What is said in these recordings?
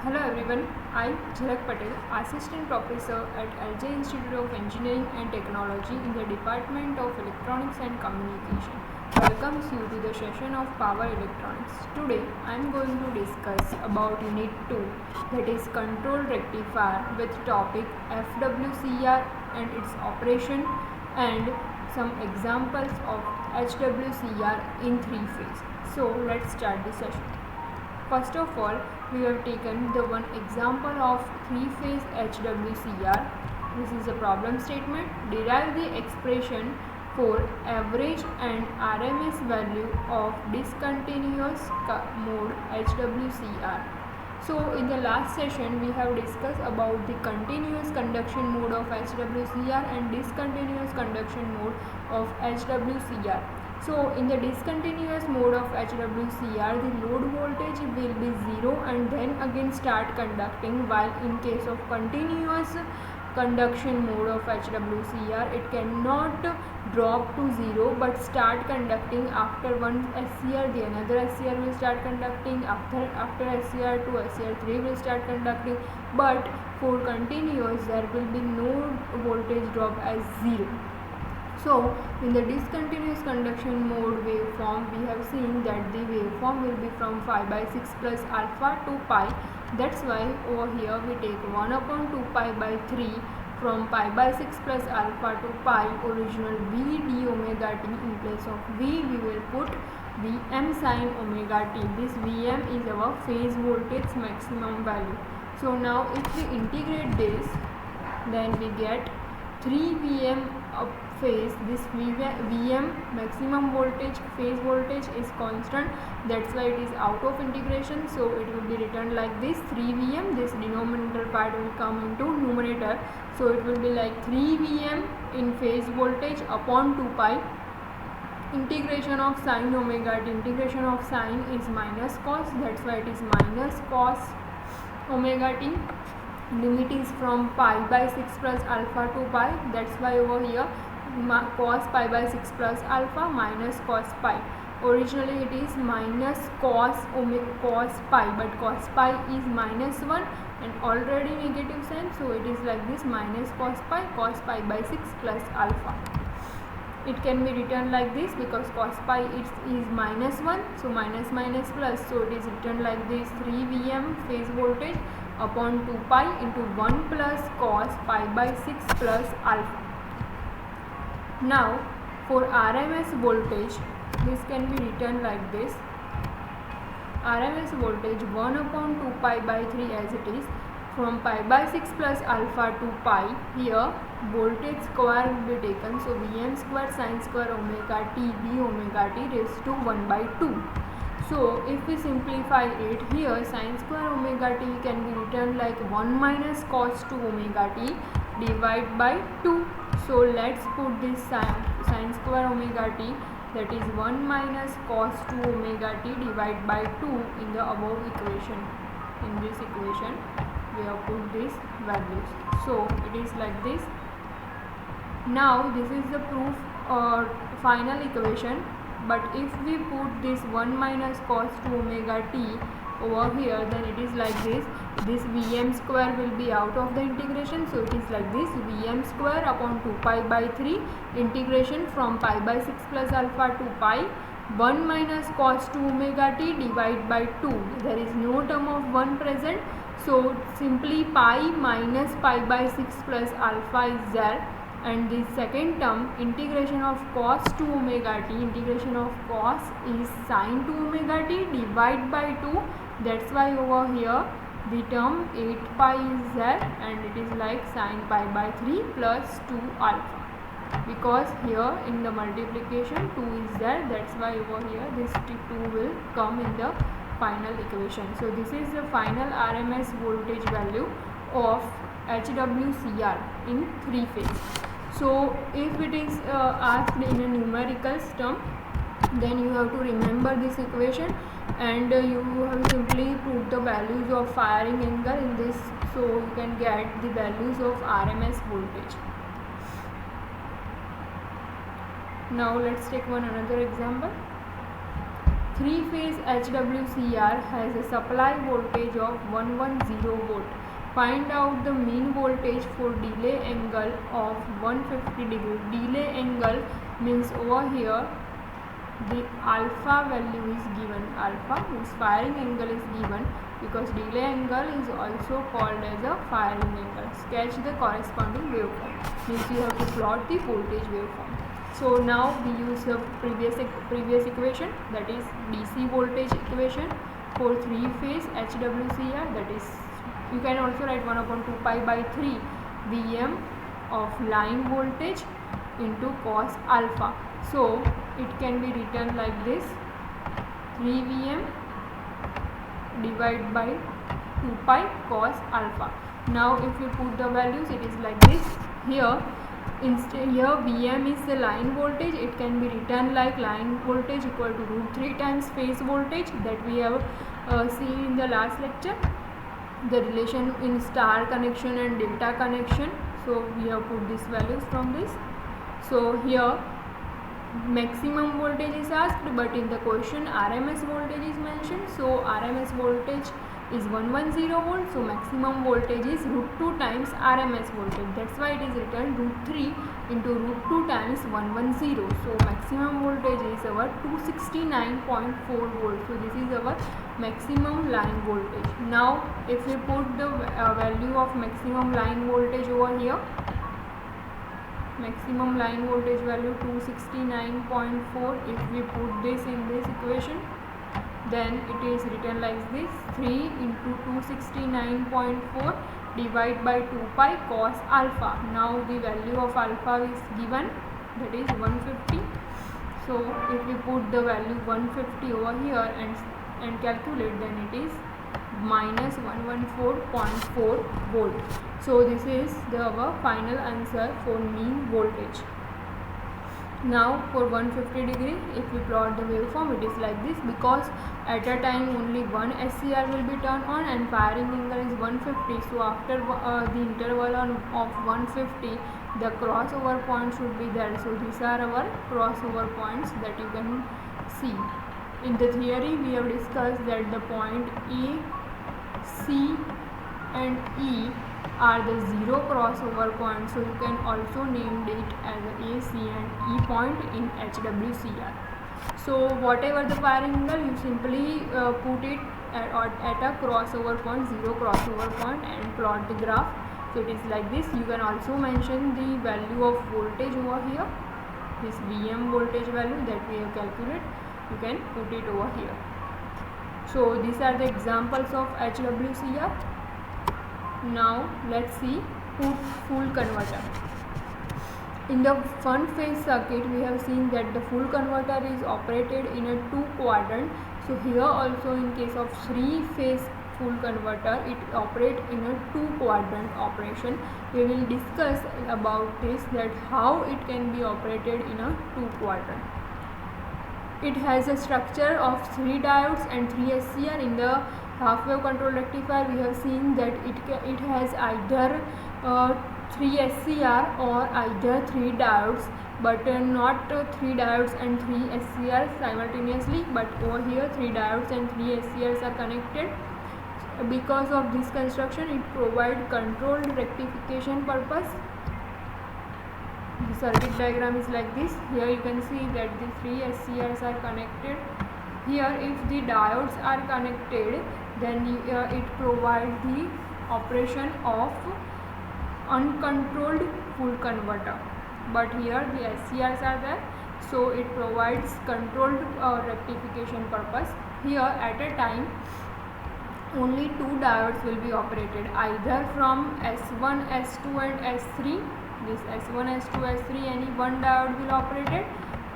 Hello everyone, I Jhalak Patel, Assistant Professor at LJ Institute of Engineering and Technology in the Department of Electronics and Communication. Welcomes you to the session of Power Electronics. Today I am going to discuss about Unit 2, that is Control Rectifier, with topic FWCR and its operation and some examples of HWCR in 3-phase. So let's start the session. First of all, we have taken the one example of 3-phase HWCR. This is a problem statement. Derive the expression for average and RMS value of discontinuous mode HWCR. So in the last session we have discussed about the continuous conduction mode of HWCR and discontinuous conduction mode of HWCR. So in the discontinuous mode of HWCR, the load voltage will be 0 and then again start conducting, while in case of continuous conduction mode of HWCR, it cannot drop to 0 but start conducting. After one SCR, the another SCR will start conducting, after SCR 2, SCR 3 will start conducting, but for continuous there will be no voltage drop as 0. So in the discontinuous conduction mode waveform, we have seen that the waveform will be from 5/6 plus alpha to pi. That's why over here we take 1 upon 2 pi by 3 from pi/6 plus alpha to pi. Original V d omega t, in place of V we will put Vm sin omega t. This Vm is our phase voltage maximum value. So now if we integrate this, then we get 3 Vm of phase. This Vm maximum voltage, phase voltage is constant, that's why it is out of integration. So it will be written like this: 3 Vm, this denominator part will come into numerator, so it will be like 3 Vm in phase voltage upon 2 pi. Integration of sin omega t, integration of sin is minus cos, that's why it is minus cos omega t. Limit is from pi/6 plus alpha to pi, that's why over here cos pi/6 plus alpha minus cos pi. Originally it is minus cos pi, but cos pi is minus 1 and already negative sign, so it is like this: minus cos pi/6 plus alpha. It can be written like this because cos pi is minus 1, so minus minus plus, so it is written like this: 3 Vm phase voltage upon 2 pi into 1 plus cos pi/6 plus alpha. Now for RMS voltage, this can be written like this: RMS voltage 1 upon 2 pi by 3 as it is, from pi/6 plus alpha to pi. Here voltage square will be taken, so Vm square sin square omega t d omega t raised to 1 by 2. So if we simplify it, here sin square omega t can be written like 1 minus cos 2 omega t divided by 2. So let's put this sin square omega t, that is 1 minus cos 2 omega t divided by 2 in the above equation. In this equation we have put these values, so it is like this. Now this is the proof or final equation, but if we put this 1 minus cos 2 omega t over here, then it is like this: this Vm square will be out of the integration, so it is like this: Vm square upon 2 pi by 3 integration from pi/6 plus alpha to pi, 1 minus cos 2 omega t divided by 2. There is no term of 1 present, so simply pi minus pi/6 plus alpha is there, and the second term integration of cos 2 omega t, integration of cos is sin 2 omega t divided by 2. That's why over here the term 8 pi is there, and it is like sin pi/3 plus 2 alpha, because here in the multiplication 2 is there, that's why over here this 2 will come in the final equation. So this is the final RMS voltage value of HWCR in 3 phase. So if it is asked in a numerical term, then you have to remember this equation, and you have simply put the values of firing angle in this, so you can get the values of RMS voltage. Now let's take another example. Three-phase HWCR has a supply voltage of 110 volt. Find out the mean voltage for delay angle of 150 degree. Delay angle means over here the alpha value is given. Alpha means firing angle is given, because delay angle is also called as a firing angle. Sketch the corresponding waveform. Means you have to plot the voltage waveform. So now we use the previous equation, that is DC voltage equation for three-phase HWCR. That is, you can also write 1/2 pi by 3 Vm of line voltage into cos alpha. So it can be written like this: 3 Vm divided by 2 pi cos alpha. Now if you put the values, it is like this. Here Vm is the line voltage. It can be written like line voltage equal to √3 times phase voltage, that we have seen in the last lecture, the relation in star connection and delta connection. So we have put these values from this. So here maximum voltage is asked, but in the question RMS voltage is mentioned. So RMS voltage is 110 volt, so maximum voltage is √2 times RMS voltage. That's why it is written √3 into √2 times 110. So maximum voltage is our 269.4 volt. So this is our maximum line voltage. Now if we put the value of maximum line voltage over here, maximum line voltage value 269.4, if we put this in this equation, then it is written like this: 3 into 269.4 divided by 2 pi cos alpha. Now the value of alpha is given, that is 150. So if we put the value 150 over here and calculate, then it is minus 114.4 volt. So this is our final answer for mean voltage. Now for 150 degree, if we plot the waveform, it is like this, because at a time only one SCR will be turned on and firing angle is 150. So after the interval of 150, the crossover point should be there. So these are our crossover points that you can see. In the theory, we have discussed that the point A, C and E are the zero crossover points. So you can also name it as A, C and E point in HWCR. So whatever the firing angle, you simply put it at a crossover point, zero crossover point, and plot the graph. So it is like this. You can also mention the value of voltage over here, this Vm voltage value that we have calculated. You can put it over here. So these are the examples of HWCR. Now let's see full converter. In the front phase circuit, we have seen that the full converter is operated in a 2-quadrant. So here also, in case of 3-phase full converter, it operates in a 2-quadrant operation. We will discuss about this, that how it can be operated in a 2-quadrant. It has a structure of 3 diodes and 3 SCR. In the half wave control rectifier, we have seen that it has either 3 SCR or either 3 diodes, but not 3 diodes and 3 SCRs simultaneously, but over here 3 diodes and 3 SCRs are connected. Because of this construction, it provides controlled rectification purpose. The circuit diagram is like this. Here you can see that the 3 SCRs are connected. Here if the diodes are connected, then it provides the operation of uncontrolled full converter, but here the SCRs are there, so it provides controlled rectification purpose. Here at a time only 2 diodes will be operated, either from S1, S2 and S3. This S1, S2, S3, any one diode will operated,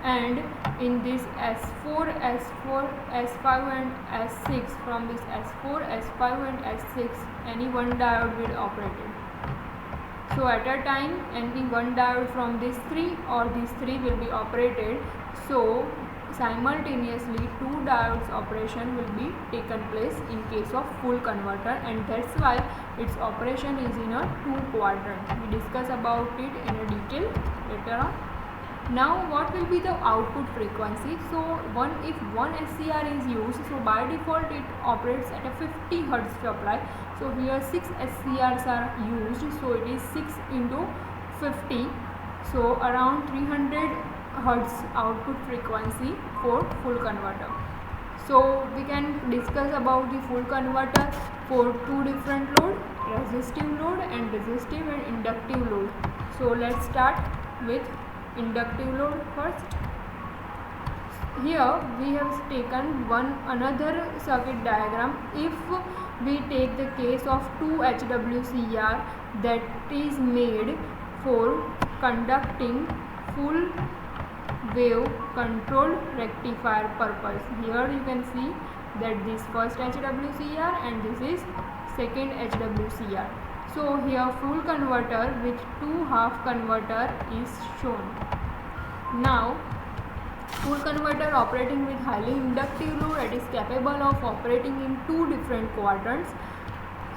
and in this S4, S5 and S6, from this S4, S5 and S6, any one diode will operated. So at a time, any one diode from these 3 or these 3 will be operated. So simultaneously 2 diodes operation will be taken place in case of full converter, and that's why its operation is in a 2-quadrant. We discuss about it in a detail later on. Now what will be the output frequency? So if one SCR is used, so by default it operates at a 50 Hz supply. So here 6 SCRs are used, so it is 6 into 50, so around 300 Hz output frequency for full converter. So we can discuss about the full converter for two different load, resistive load and resistive and inductive load. So let's start with inductive load first. Here we have taken another circuit diagram. If we take the case of 2 HWCR that is made for conducting full wave controlled rectifier purpose. Here you can see that this first HWCR and this is second HWCR. So here full converter with 2 half converter is shown. Now full converter operating with highly inductive load, it is capable of operating in two different quadrants.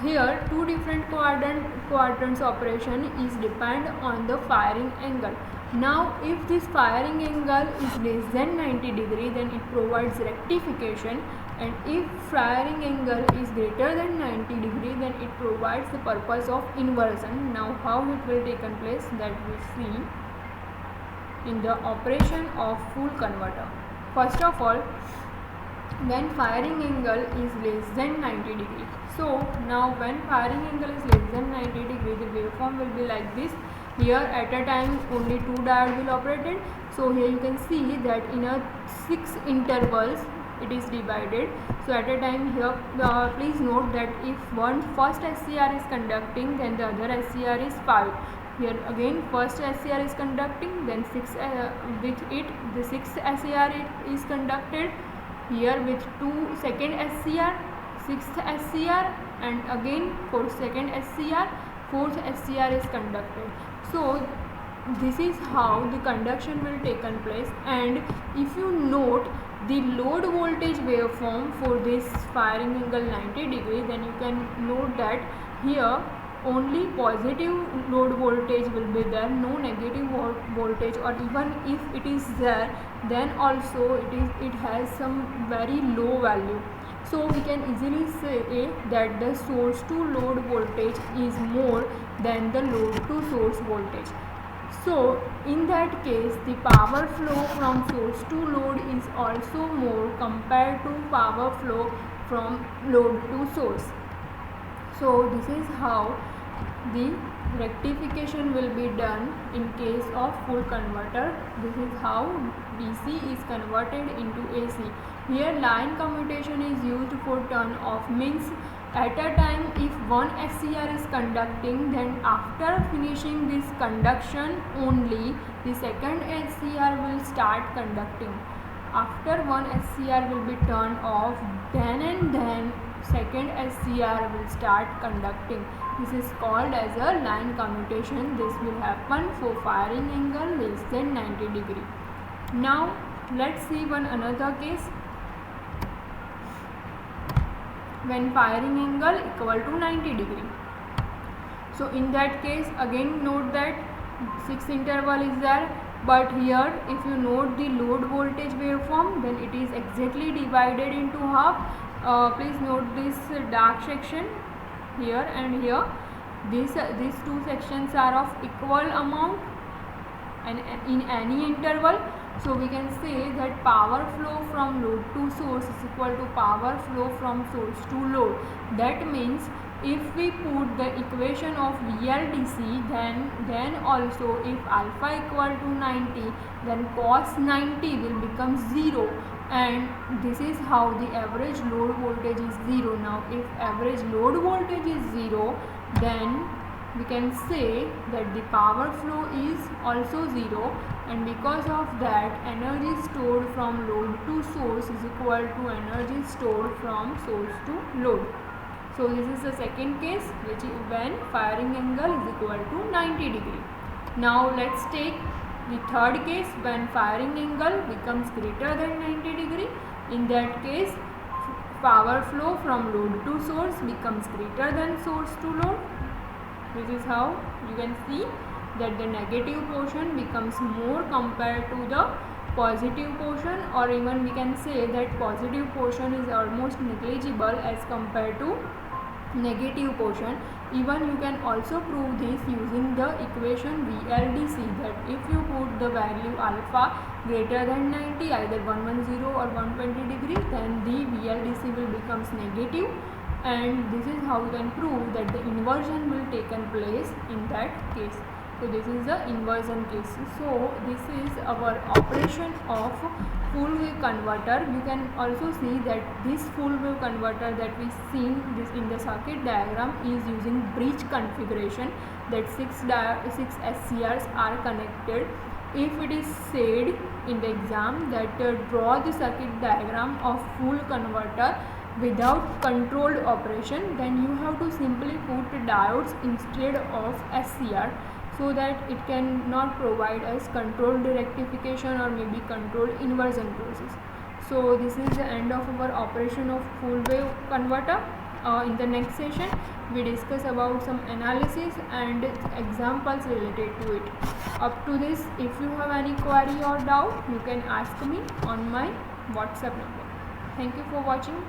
Here two different quadrants operation is depend on the firing angle. Now if this firing angle is less than 90 degree, then it provides rectification, and if firing angle is greater than 90 degree, then it provides the purpose of inversion. Now how it will take place, that we see in the operation of full converter. First of all, when firing angle is less than 90 degree. So now when firing angle is less than 90 degree, the waveform will be like this. Here at a time only 2 diodes will operated. So here you can see that in a 6 intervals it is divided. So at a time here please note that if one first SCR is conducting, then the other SCR is 5. Here again first SCR is conducting, then 6 with it the 6th SCR is conducted. Here with 2 second SCR, 6th SCR, and again for second SCR, 4th SCR is conducted. So this is how the conduction will take place. And if you note the load voltage waveform for this firing angle 90 degree, then you can note that here only positive load voltage will be there, no negative voltage, or even if it is there, then also it has some very low value. So we can easily say that the source to load voltage is more than the load to source voltage. So in that case the power flow from source to load is also more compared to power flow from load to source. So this is how the rectification will be done in case of full converter. This is how DC is converted into AC. Here line commutation is used for turn off, means at a time if one SCR is conducting, then after finishing this conduction only the second SCR will start conducting. After one SCR will be turned off, then second SCR will start conducting. This is called as a line commutation. This will happen for firing angle less than 90 degree. Now let's see one another case when firing angle equal to 90 degree. So in that case again note that 6 interval is there, but here if you note the load voltage waveform, then it is exactly divided into half. Please note this dark section here and here. These two sections are of equal amount and in any interval. So we can say that power flow from load to source is equal to power flow from source to load. That means if we put the equation of VLDC, then also if alpha equal to 90, then cos 90 will become 0, and this is how the average load voltage is 0. Now if average load voltage is 0, then we can say that the power flow is also 0, and because of that energy stored from load to source is equal to energy stored from source to load. So this is the second case, which is when firing angle is equal to 90 degree. Now let's take the third case when firing angle becomes greater than 90 degree. In that case power flow from load to source becomes greater than source to load. This is how you can see that the negative portion becomes more compared to the positive portion, or even we can say that positive portion is almost negligible as compared to negative portion. Even you can also prove this using the equation VLDC, that if you put the value alpha greater than 90, either 110 or 120 degree, then the VLDC will becomes negative, and this is how you can prove that the inversion will taken place in that case. So this is the inversion case. So this is our operation of full wave converter. You can also see that this full wave converter that we seen this in the circuit diagram is using bridge configuration, that six SCRs are connected. If it is said in the exam that draw the circuit diagram of full converter without controlled operation, then you have to simply put diodes instead of SCR, so that it can not provide us controlled rectification or maybe controlled inversion process. So this is the end of our operation of full wave converter. In the next session we discuss about some analysis and examples related to it. Up to this, if you have any query or doubt, you can ask me on my WhatsApp number. Thank you for watching.